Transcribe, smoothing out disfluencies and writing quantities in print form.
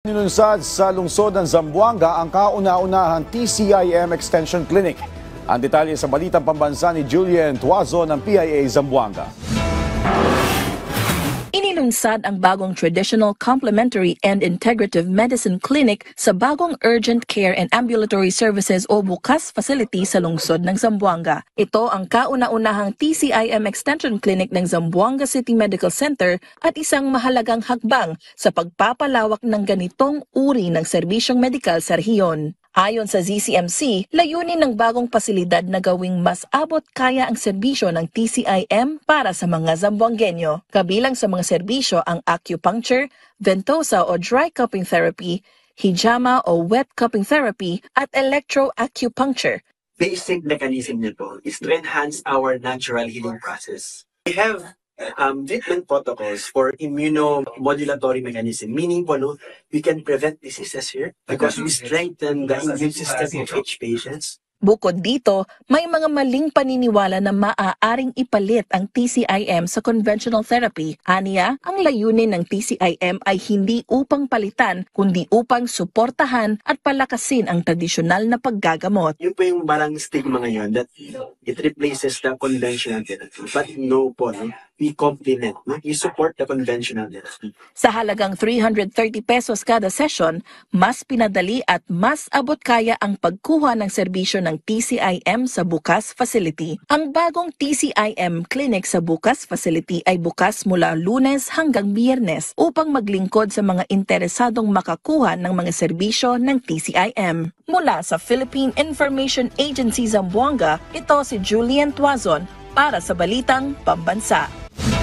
Nilunsad sa lungsod ng Zamboanga ang kauna-unahang TCIM Extension Clinic. Ang detalye sa balitang pambansa ni Julian Tuazo ng PIA Zamboanga. Inilunsad ang bagong Traditional Complementary and Integrative Medicine Clinic sa bagong Urgent Care and Ambulatory Services o BUCAS facility sa lungsod ng Zamboanga. Ito ang kauna-unahang TCIM Extension Clinic ng Zamboanga City Medical Center at isang mahalagang hakbang sa pagpapalawak ng ganitong uri ng serbisyong medikal sa rehiyon. Ayon sa ZCMC, layunin ng bagong pasilidad na gawing mas abot kaya ang serbisyo ng TCIM para sa mga Zamboangueño. Kabilang sa mga serbisyo ang acupuncture, ventosa o dry cupping therapy, hijama o wet cupping therapy at electroacupuncture. Basic mechanism nito is to enhance our natural healing process. We have treatment protocols for immunomodulatory mechanism, meaning we can prevent diseases here because we strengthen the immune system of each patients. Bukod dito, may mga maling paniniwala na maaaring ipalit ang TCIM sa conventional therapy. Aniya, ang layunin ng TCIM ay hindi upang palitan, kundi upang suportahan at palakasin ang tradisyonal na paggagamot. Yun po yung parang stigma ngayon that it replaces the conventional therapy. But no po, we complement, we support the conventional therapy. Sa halagang 330 pesos kada session, mas pinadali at mas abot kaya ang pagkuha ng serbisyo ng TCIM sa BUCAS facility. Ang bagong TCIM clinic sa BUCAS facility ay bukas mula Lunes hanggang Biyernes upang maglingkod sa mga interesadong makakuha ng mga serbisyo ng TCIM. Mula sa Philippine Information Agency Zamboanga, ito si Julian Tuazon para sa Balitang Pambansa.